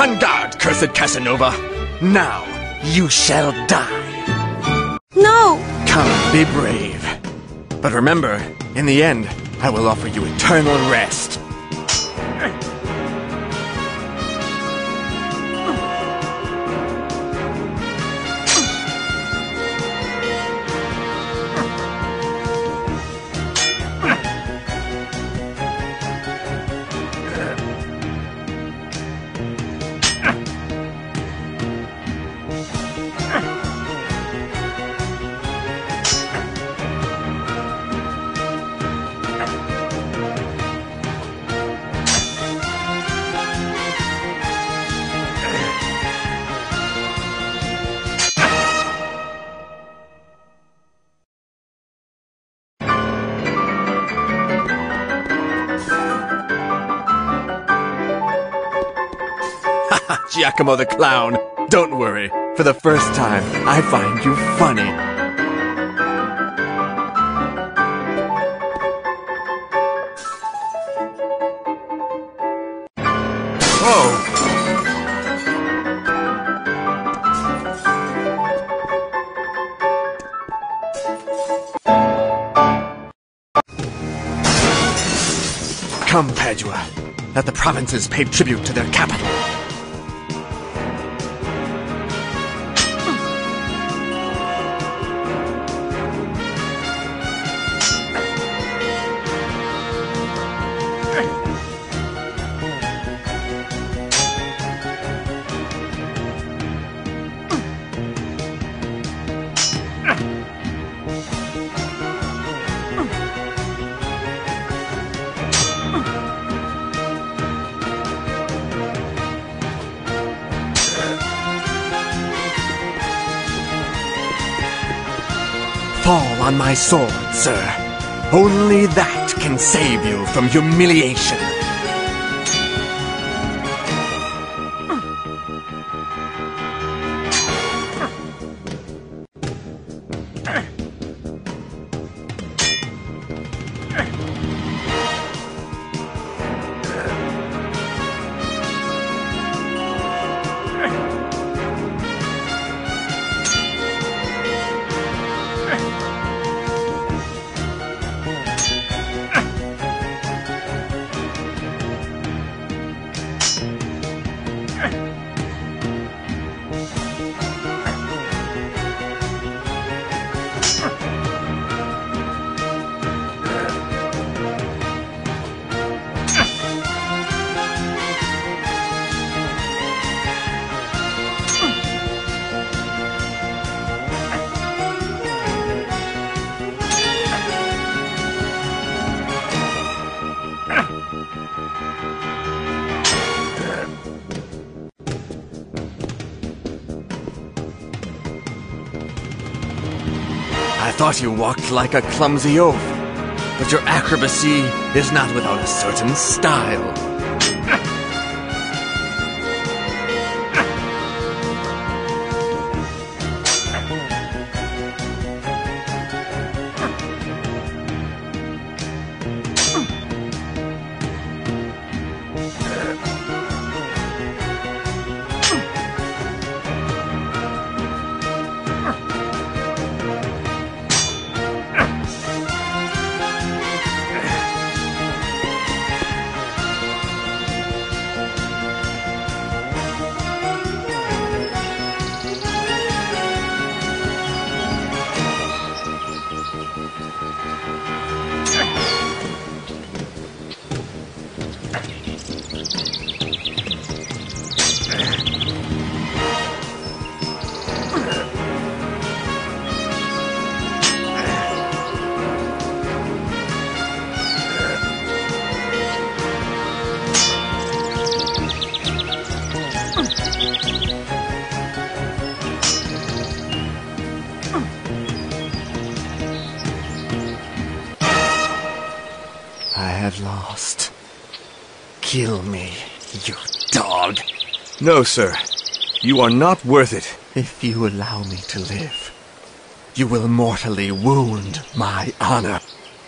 On guard, cursed Casanova! Now, you shall die! No! Come, be brave. But remember, in the end, I will offer you eternal rest. Giacomo the Clown, don't worry. For the first time, I find you funny. Whoa! Come, Padua. Let the provinces pay tribute to their capital. Fall on my sword, sir. Only that can save you from humiliation. I thought you walked like a clumsy oaf, but your acrobacy is not without a certain style. I have lost. Kill me, you dog. No, sir. You are not worth it. If you allow me to live, you will mortally wound my honor.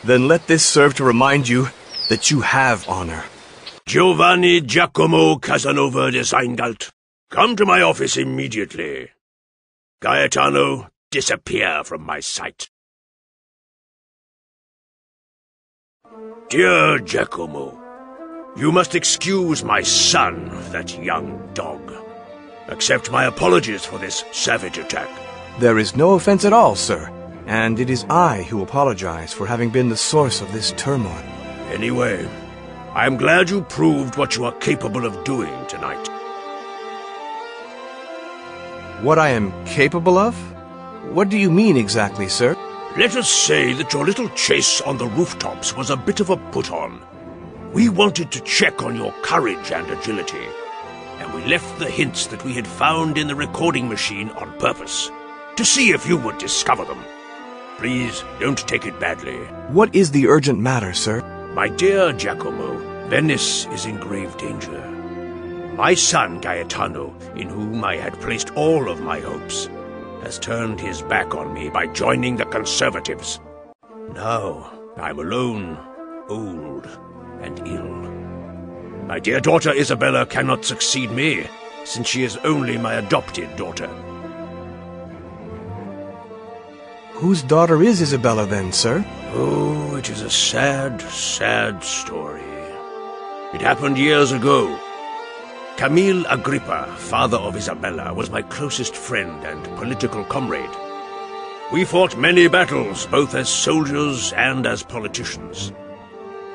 Then let this serve to remind you that you have honor. Giovanni Giacomo Casanova de Seingalt, come to my office immediately. Gaetano, disappear from my sight. Dear Giacomo, you must excuse my son, that young dog. Accept my apologies for this savage attack. There is no offense at all, sir. And it is I who apologize for having been the source of this turmoil. Anyway, I am glad you proved what you are capable of doing tonight. What I am capable of? What do you mean exactly, sir? Let us say that your little chase on the rooftops was a bit of a put-on. We wanted to check on your courage and agility, and we left the hints that we had found in the recording machine on purpose, to see if you would discover them. Please, don't take it badly. What is the urgent matter, sir? My dear Giacomo, Venice is in grave danger. My son Gaetano, in whom I had placed all of my hopes, has turned his back on me by joining the Conservatives. Now, I'm alone, old, and ill. My dear daughter Isabella cannot succeed me, since she is only my adopted daughter. Whose daughter is Isabella, then, sir? Oh, it is a sad, sad story. It happened years ago. Camille Agrippa, father of Isabella, was my closest friend and political comrade. We fought many battles, both as soldiers and as politicians.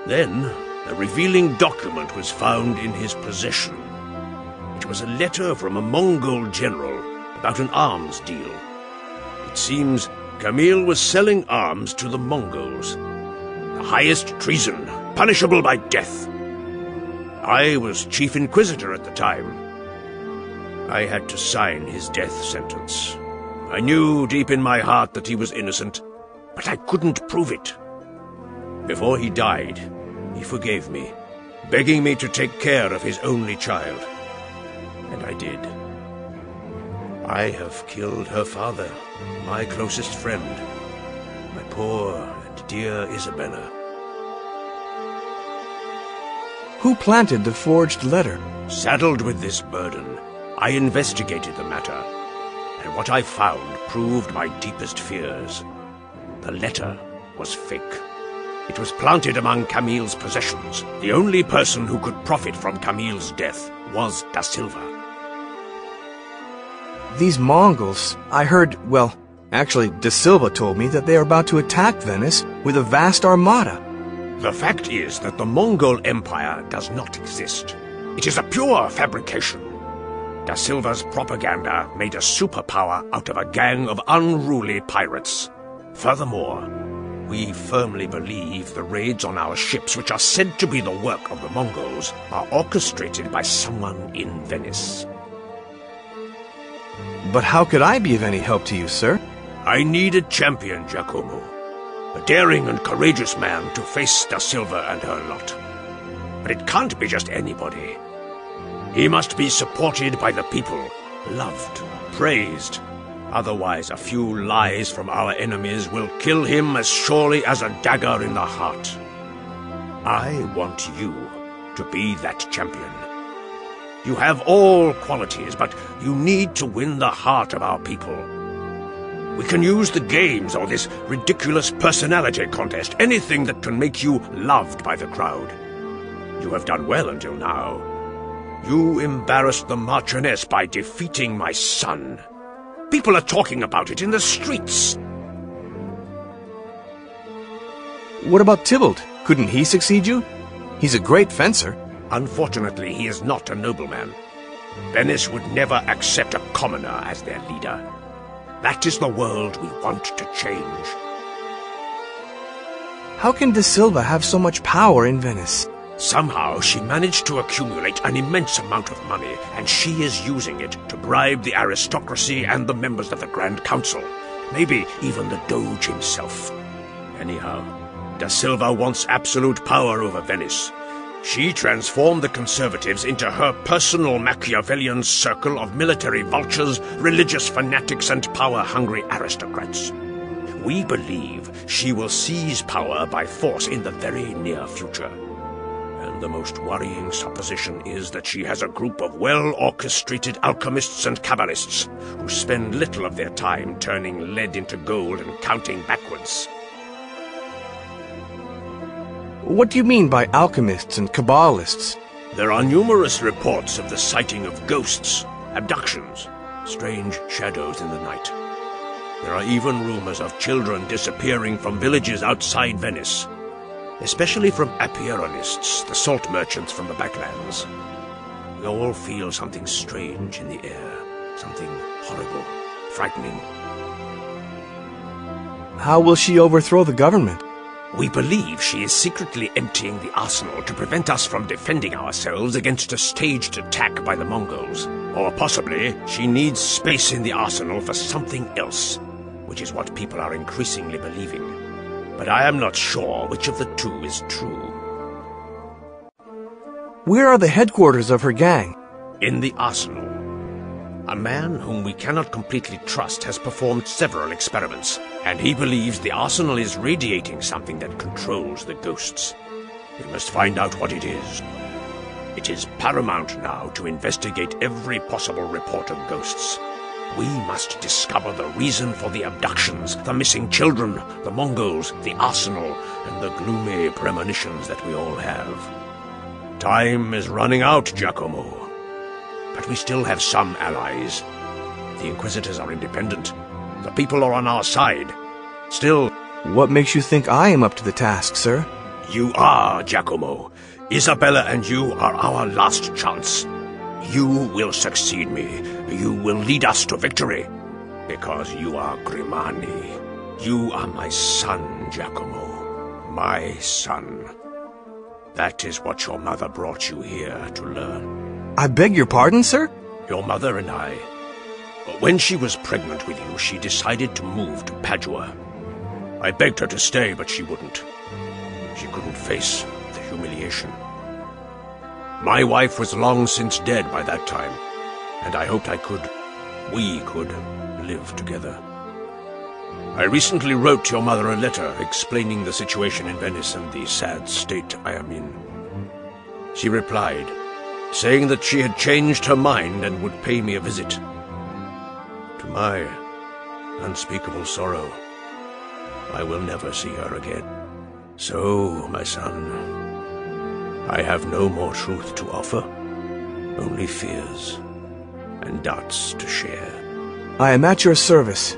Then, a revealing document was found in his possession. It was a letter from a Mongol general about an arms deal. It seems Camille was selling arms to the Mongols. The highest treason, punishable by death. I was Chief Inquisitor at the time. I had to sign his death sentence. I knew deep in my heart that he was innocent, but I couldn't prove it. Before he died, he forgave me, begging me to take care of his only child. And I did. I have killed her father, my closest friend, my poor and dear Isabella. Who planted the forged letter? Saddled with this burden, I investigated the matter, and what I found proved my deepest fears. The letter was fake. It was planted among Camille's possessions. The only person who could profit from Camille's death was Da Silva. These Mongols, I heard, well, actually, Da Silva told me that they are about to attack Venice with a vast armada. The fact is that the Mongol Empire does not exist. It is a pure fabrication. Da Silva's propaganda made a superpower out of a gang of unruly pirates. Furthermore, we firmly believe the raids on our ships, which are said to be the work of the Mongols, are orchestrated by someone in Venice. But how could I be of any help to you, sir? I need a champion, Giacomo. A daring and courageous man to face Da Silva and her lot. But it can't be just anybody. He must be supported by the people, loved, praised. Otherwise, a few lies from our enemies will kill him as surely as a dagger in the heart. I want you to be that champion. You have all qualities, but you need to win the heart of our people. We can use the games or this ridiculous personality contest, anything that can make you loved by the crowd. You have done well until now. You embarrassed the Marchioness by defeating my son. People are talking about it in the streets. What about Tybalt? Couldn't he succeed you? He's a great fencer. Unfortunately, he is not a nobleman. Venice would never accept a commoner as their leader. That is the world we want to change. How can Da Silva have so much power in Venice? Somehow she managed to accumulate an immense amount of money, and she is using it to bribe the aristocracy and the members of the Grand Council. Maybe even the Doge himself. Anyhow, Da Silva wants absolute power over Venice. She transformed the Conservatives into her personal Machiavellian circle of military vultures, religious fanatics, and power-hungry aristocrats. We believe she will seize power by force in the very near future. And the most worrying supposition is that she has a group of well-orchestrated alchemists and Kabbalists who spend little of their time turning lead into gold and counting backwards. What do you mean by alchemists and Kabbalists? There are numerous reports of the sighting of ghosts, abductions, strange shadows in the night. There are even rumors of children disappearing from villages outside Venice, especially from Apieronists, the salt merchants from the backlands. We all feel something strange in the air, something horrible, frightening. How will she overthrow the government? We believe she is secretly emptying the arsenal to prevent us from defending ourselves against a staged attack by the Mongols. Or possibly, she needs space in the arsenal for something else, which is what people are increasingly believing. But I am not sure which of the two is true. Where are the headquarters of her gang? In the arsenal. A man whom we cannot completely trust has performed several experiments, and he believes the arsenal is radiating something that controls the ghosts. We must find out what it is. It is paramount now to investigate every possible report of ghosts. We must discover the reason for the abductions, the missing children, the Mongols, the arsenal, and the gloomy premonitions that we all have. Time is running out, Giacomo. But we still have some allies. The Inquisitors are independent. The people are on our side. Still... What makes you think I am up to the task, sir? You are, Giacomo. Isabella and you are our last chance. You will succeed me. You will lead us to victory. Because you are Grimani. You are my son, Giacomo. My son. That is what your mother brought you here to learn. I beg your pardon, sir? Your mother and I. When she was pregnant with you, she decided to move to Padua. I begged her to stay, but she wouldn't. She couldn't face the humiliation. My wife was long since dead by that time, and I hoped we could live together. I recently wrote your mother a letter explaining the situation in Venice and the sad state I am in. She replied, saying that she had changed her mind and would pay me a visit. To my unspeakable sorrow, I will never see her again. So, my son, I have no more truth to offer, only fears and doubts to share. I am at your service,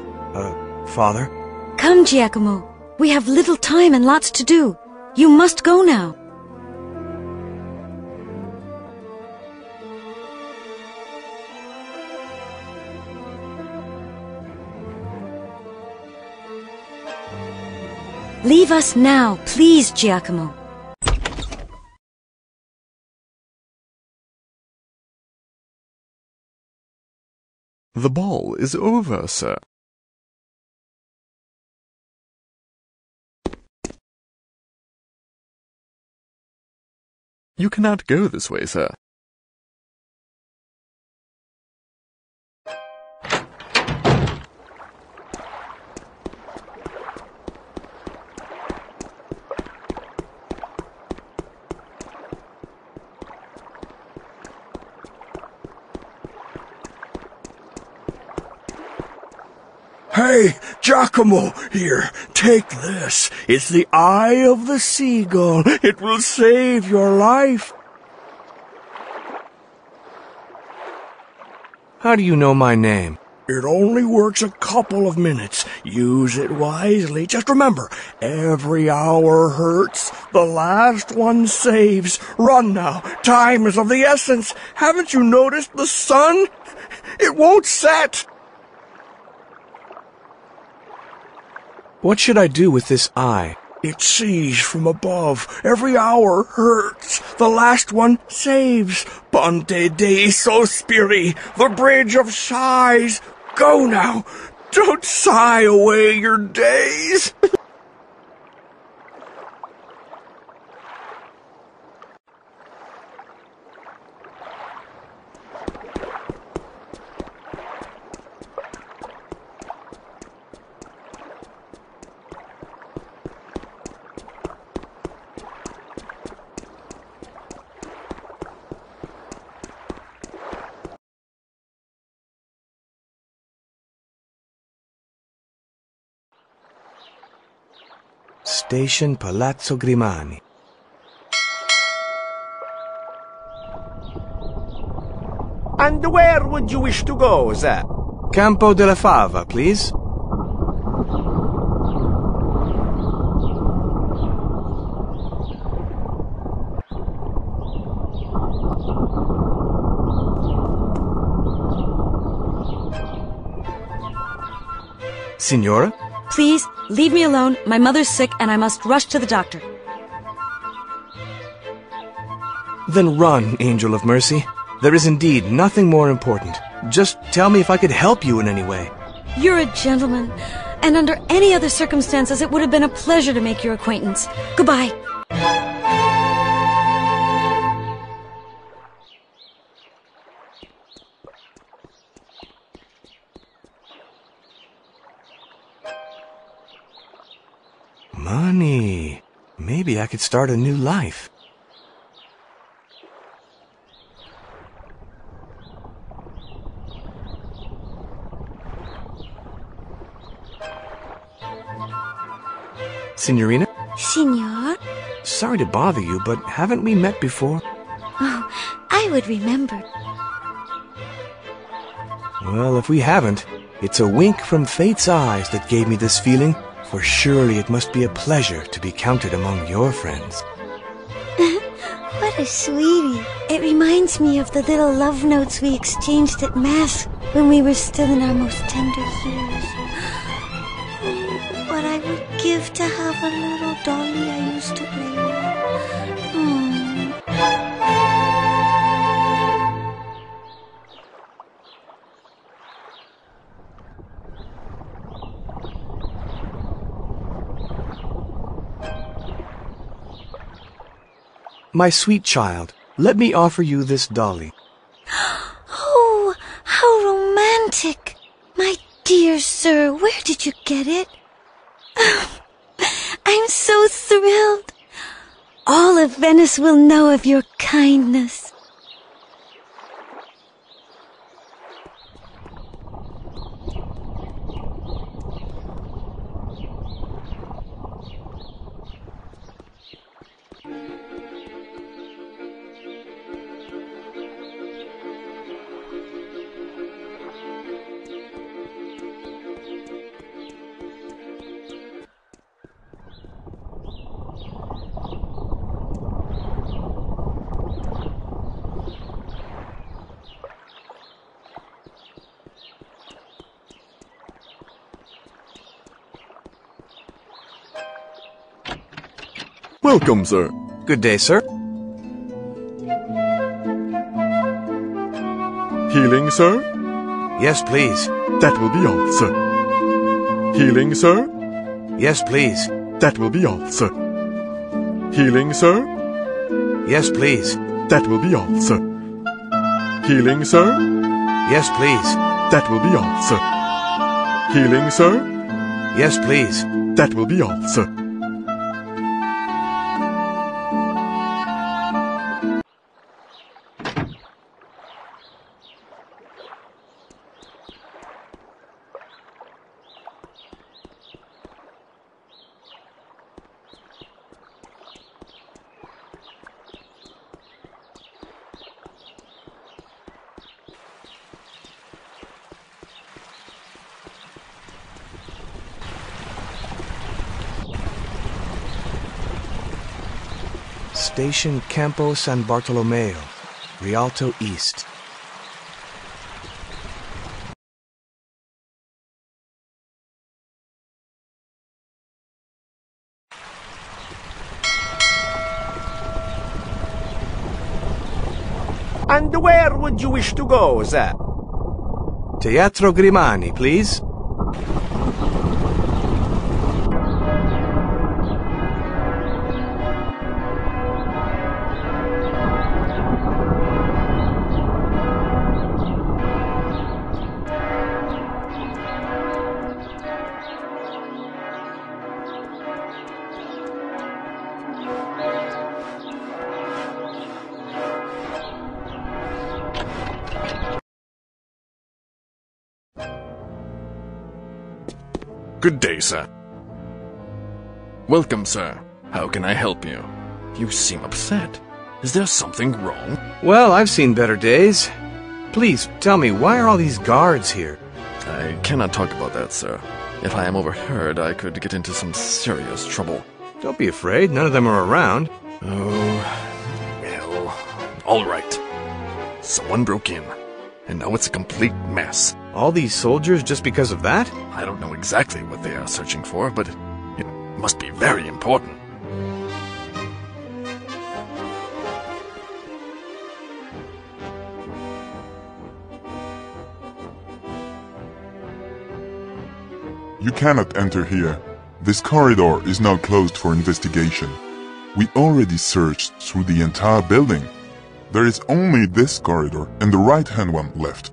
Father. Come, Giacomo. We have little time and lots to do. You must go now. Leave us now, please, Giacomo. The ball is over, sir. You cannot go this way, sir. Hey, Giacomo, here, take this. It's the eye of the seagull. It will save your life. How do you know my name? It only works a couple of minutes. Use it wisely. Just remember, every hour hurts. The last one saves. Run now. Time is of the essence. Haven't you noticed the sun? It won't set. What should I do with this eye? It sees from above. Every hour hurts. The last one saves. Ponte dei sospiri, the bridge of sighs. Go now. Don't sigh away your days. Station Palazzo Grimani. And where would you wish to go, sir? Campo della Fava, please. Signora? Please, leave me alone. My mother's sick and I must rush to the doctor. Then run, Angel of Mercy. There is indeed nothing more important. Just tell me if I could help you in any way. You're a gentleman, and under any other circumstances it would have been a pleasure to make your acquaintance. Goodbye. Money. Maybe I could start a new life. Signorina? Signor? Sorry to bother you, but haven't we met before? Oh, I would remember. Well, if we haven't, it's a wink from fate's eyes that gave me this feeling, for surely it must be a pleasure to be counted among your friends. What a sweetie. It reminds me of the little love notes we exchanged at Mass when we were still in our most tender years. What I would give to have a little dolly I used to play with. My sweet child, let me offer you this dolly. Oh, how romantic. My dear sir, where did you get it? I'm so thrilled. All of Venice will know of your kindness. Welcome, sir. Good day, sir. Healing, sir? Yes, please. That will be all, sir. Healing, sir? Yes, please. That will be all, sir. Healing, sir? Yes, please. That will be all, sir. Healing, sir? Yes, please. That will be all, sir. Healing, sir? Yes, please. That will be all, sir. Station Campo San Bartolomeo, Rialto East. And where would you wish to go, sir? Teatro Grimani, please. Good day, sir. Welcome, sir. How can I help you? You seem upset. Is there something wrong? Well, I've seen better days. Please, tell me, why are all these guards here? I cannot talk about that, sir. If I am overheard, I could get into some serious trouble. Don't be afraid, none of them are around. Oh, well, all right. Someone broke in, and now it's a complete mess. All these soldiers just because of that? I don't know exactly what they are searching for, but it must be very important. You cannot enter here. This corridor is now closed for investigation. We already searched through the entire building. There is only this corridor and the right-hand one left.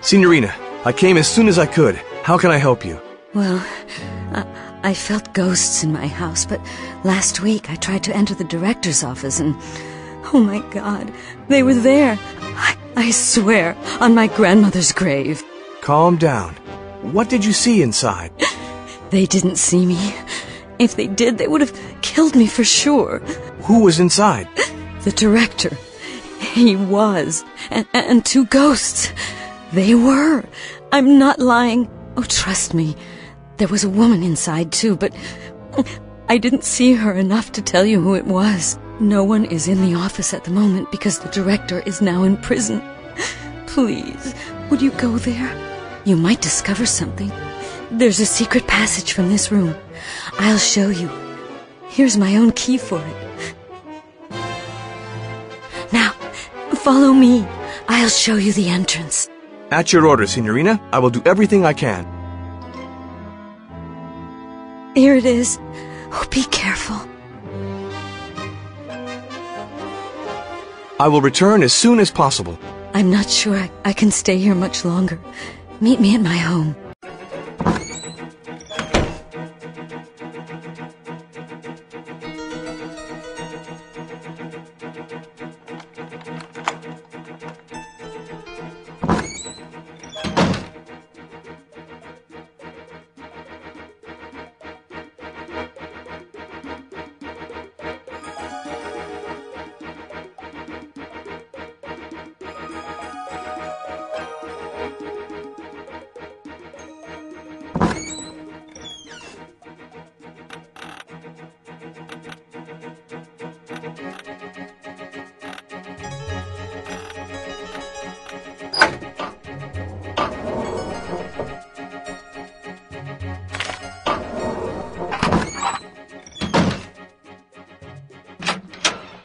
Signorina, I came as soon as I could. How can I help you? Well, I felt ghosts in my house, but last week I tried to enter the director's office and... oh my God, they were there. I swear, on my grandmother's grave. Calm down. What did you see inside? They didn't see me. If they did, they would have killed me for sure. Who was inside? The director. He was. And two ghosts. They were. I'm not lying. Oh, trust me. There was a woman inside, too, but I didn't see her enough to tell you who it was. No one is in the office at the moment because the director is now in prison. Please, would you go there? You might discover something. There's a secret passage from this room. I'll show you. Here's my own key for it. Now, follow me. I'll show you the entrance. At your order, Signorina. I will do everything I can. Here it is. Oh, be careful. I will return as soon as possible. I'm not sure I can stay here much longer. Meet me at my home.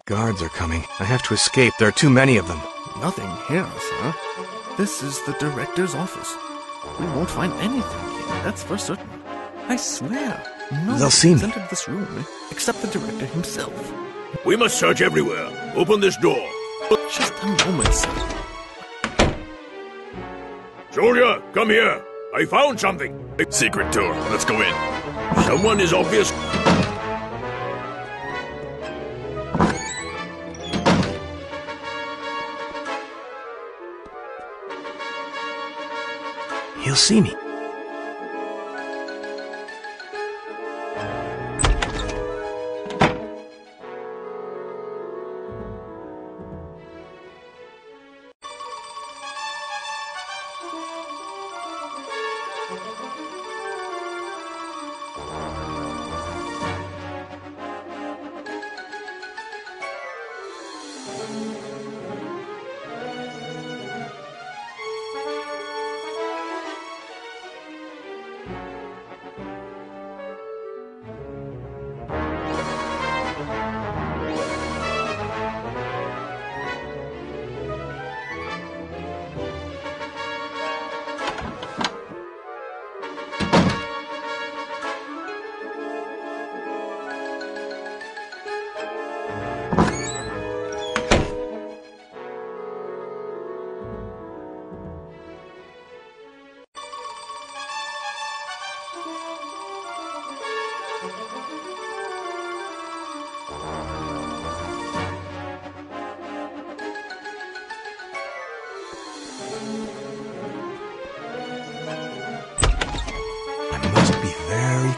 Guards are coming. I have to escape. There are too many of them. Nothing here, sir. This is the director's office. We won't find anything here, that's for certain. I swear, no They'll see one me. entered this room except the director himself. We must search everywhere. Open this door. Just a moment, sir. Soldier, come here. I found something. Secret door. Let's go in. Someone is obvious. He'll see me.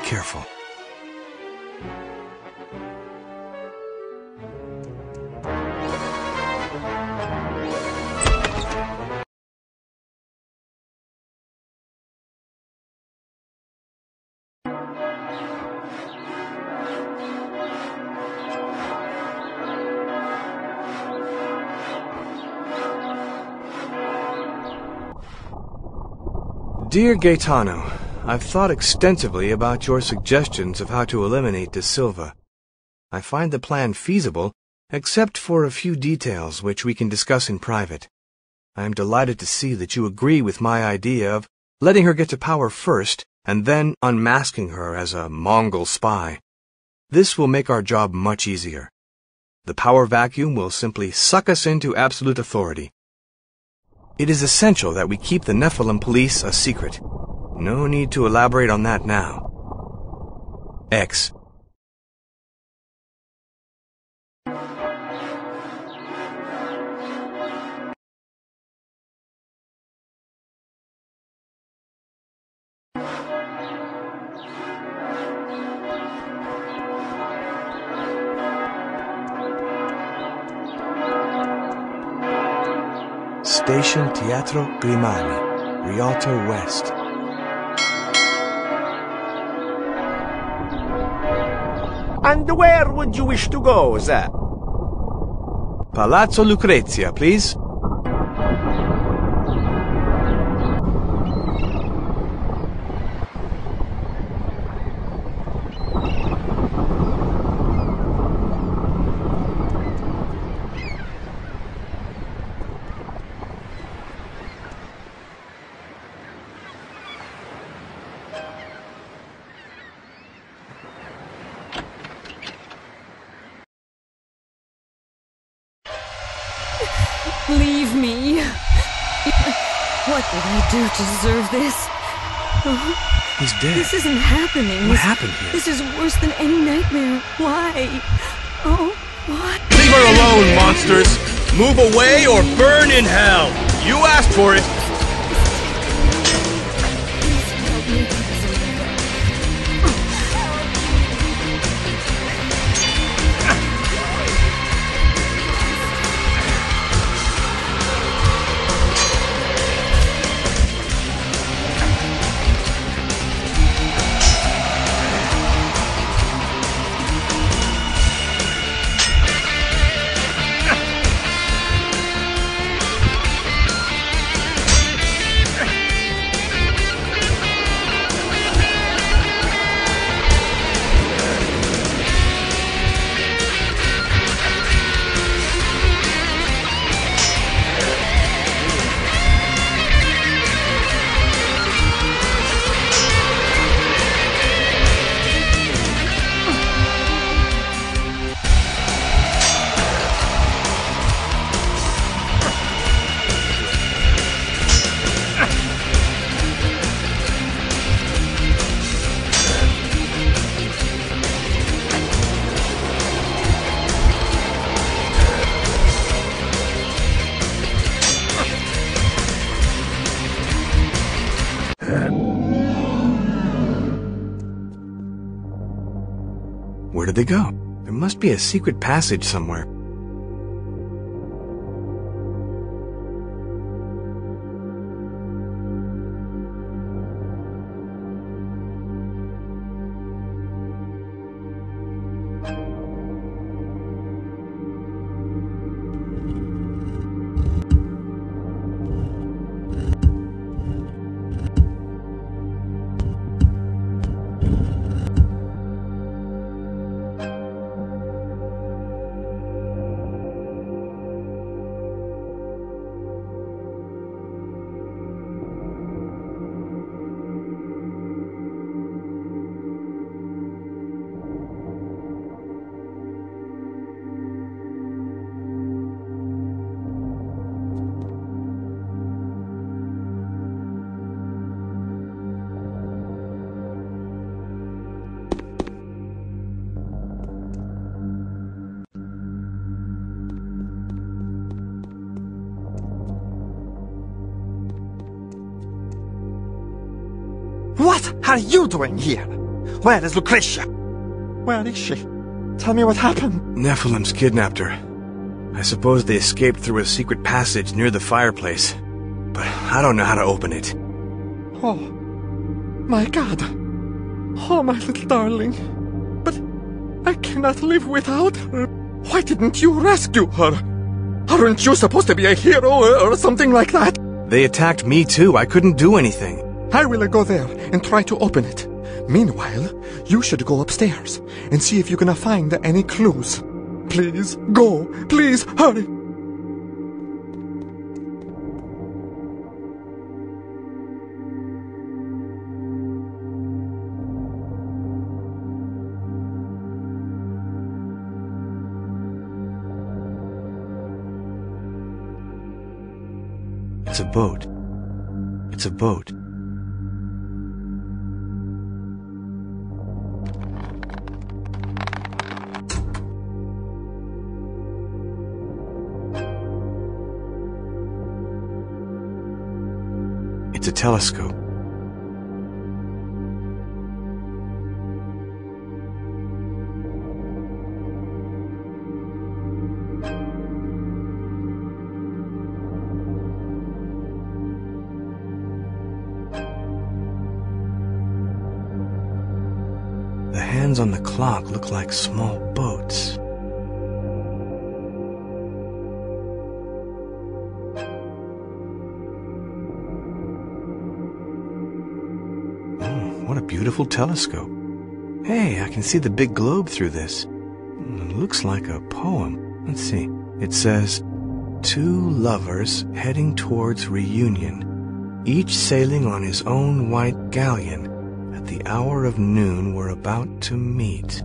careful. Dear Gaetano, I've thought extensively about your suggestions of how to eliminate De Silva. I find the plan feasible, except for a few details which we can discuss in private. I am delighted to see that you agree with my idea of letting her get to power first and then unmasking her as a Mongol spy. This will make our job much easier. The power vacuum will simply suck us into absolute authority. It is essential that we keep the Nephilim police a secret. No need to elaborate on that now. X. Station Teatro Grimani, Rialto West. And where would you wish to go, sir? Palazzo Lucrezia, please. Leave me. What did I do to deserve this? Oh, He's dead. this isn't happening. What happened here? This is worse than any nightmare. Why? Oh, what? Leave her alone, monsters! Move away or burn in hell! You asked for it! Where did they go? There must be a secret passage somewhere. What are you doing here? Where is Lucretia? Where is she? Tell me what happened. Nephilim's kidnapped her. I suppose they escaped through a secret passage near the fireplace. But I don't know how to open it. Oh, my God. Oh, my little darling. But I cannot live without her. Why didn't you rescue her? Aren't you supposed to be a hero or something like that? They attacked me too. I couldn't do anything. I will go there and try to open it. Meanwhile, you should go upstairs and see if you can find any clues. Please, go. Please, hurry. It's a boat. It's a boat. It's a telescope. The hands on the clock look like small boats. What a beautiful telescope. Hey, I can see the big globe through this. It looks like a poem. Let's see. It says, "Two lovers heading towards reunion, each sailing on his own white galleon. At the hour of noon we're about to meet."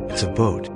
It's a boat.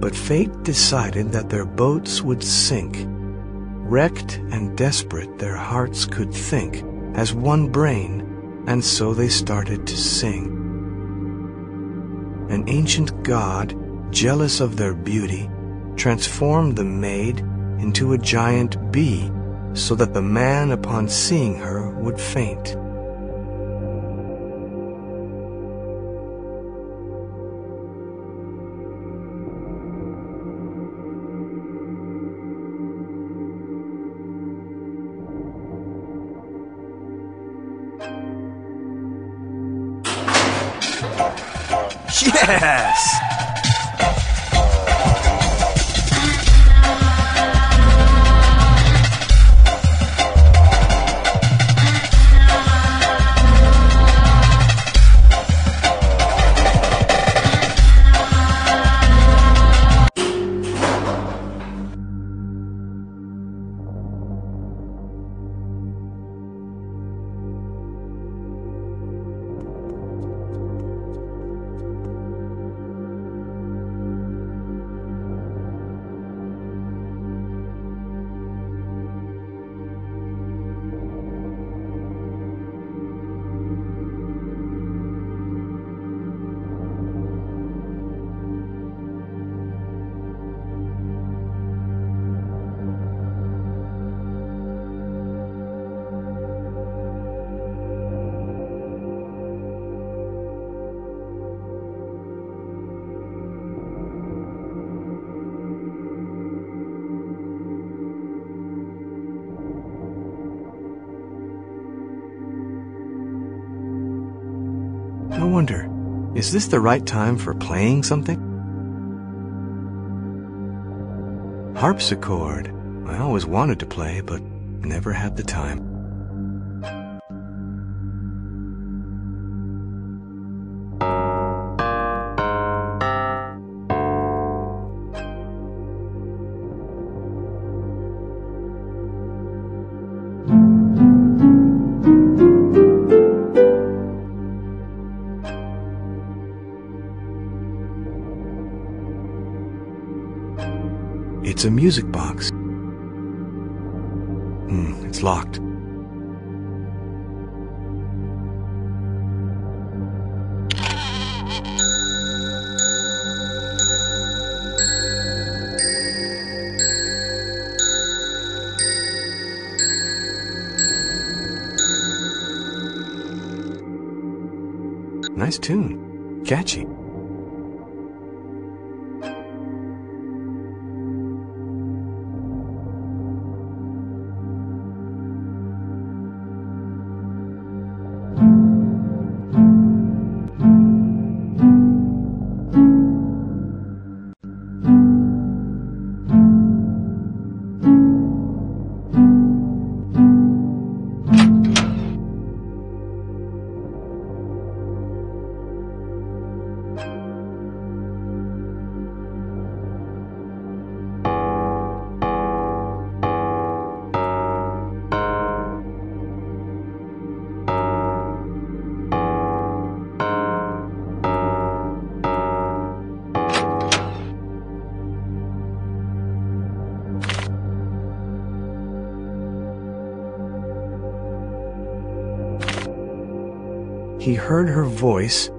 But fate decided that their boats would sink. Wrecked and desperate, their hearts could think as one brain, and so they started to sing. An ancient god, jealous of their beauty, transformed the maid into a giant bee, so that the man, upon seeing her, would faint. Yes! I wonder, is this the right time for playing something? Harpsichord. I always wanted to play, but never had the time. It's a music box. It's locked. Nice tune. Catchy. He heard her voice,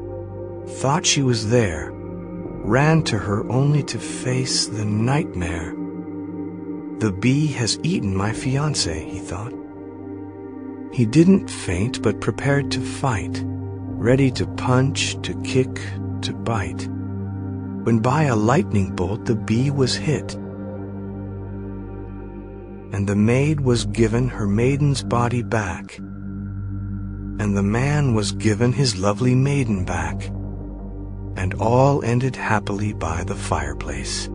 thought she was there, ran to her only to face the nightmare. The bee has eaten my fiancé, he thought. He didn't faint, but prepared to fight, ready to punch, to kick, to bite. When by a lightning bolt the bee was hit, and the maid was given her maiden's body back, and the man was given his lovely maiden back, and all ended happily by the fireplace.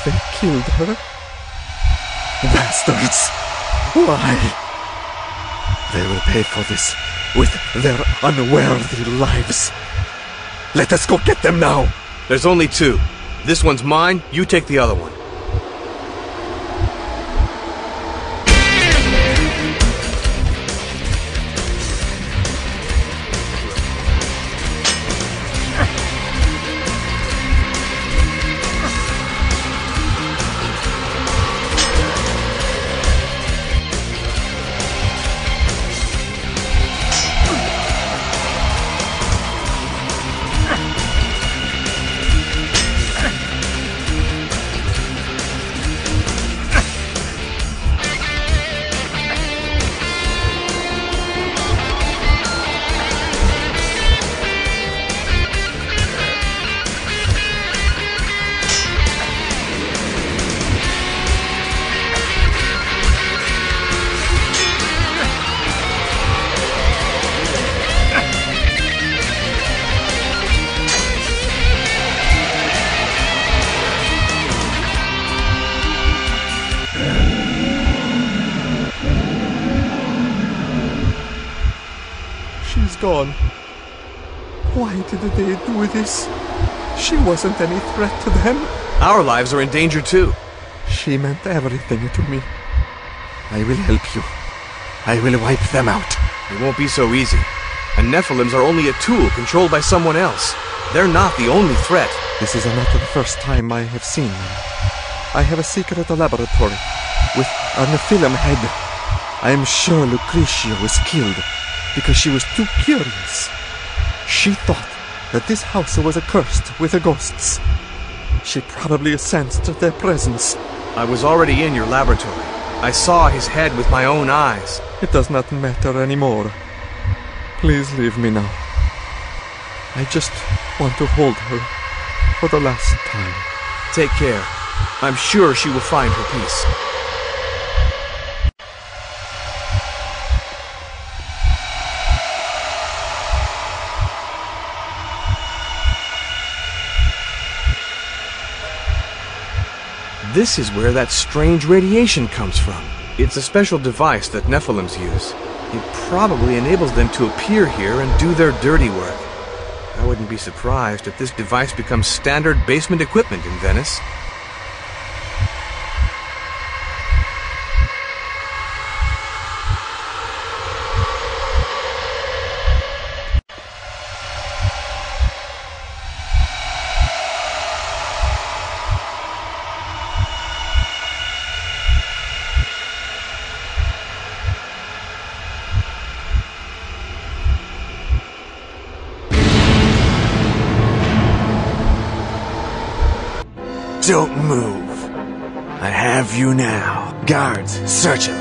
They killed her? Bastards! Why? They will pay for this with their unworthy lives. Let us go get them now! There's only two. This one's mine, you take the other one. She's gone. Why did they do this? She wasn't any threat to them. Our lives are in danger too. She meant everything to me. I will help you. I will wipe them out. It won't be so easy. And Nephilims are only a tool controlled by someone else. They're not the only threat. This is not the first time I have seen them. I have a secret laboratory with a Nephilim head. I am sure Lucretia was killed because she was too curious. She thought that this house was accursed with the ghosts. She probably sensed their presence. I was already in your laboratory. I saw his head with my own eyes. It does not matter anymore. Please leave me now. I just want to hold her for the last time. Take care. I'm sure she will find her peace. This is where that strange radiation comes from. It's a special device that Nephilims use. It probably enables them to appear here and do their dirty work. I wouldn't be surprised if this device becomes standard basement equipment in Venice. Don't move. I have you now. Guards, search him.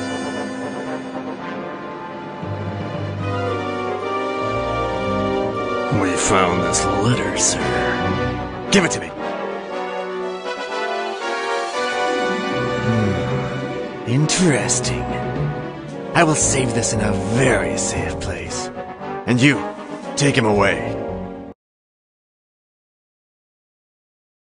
We found this letter, sir. Give it to me. Interesting. I will save this in a very safe place. And you, take him away.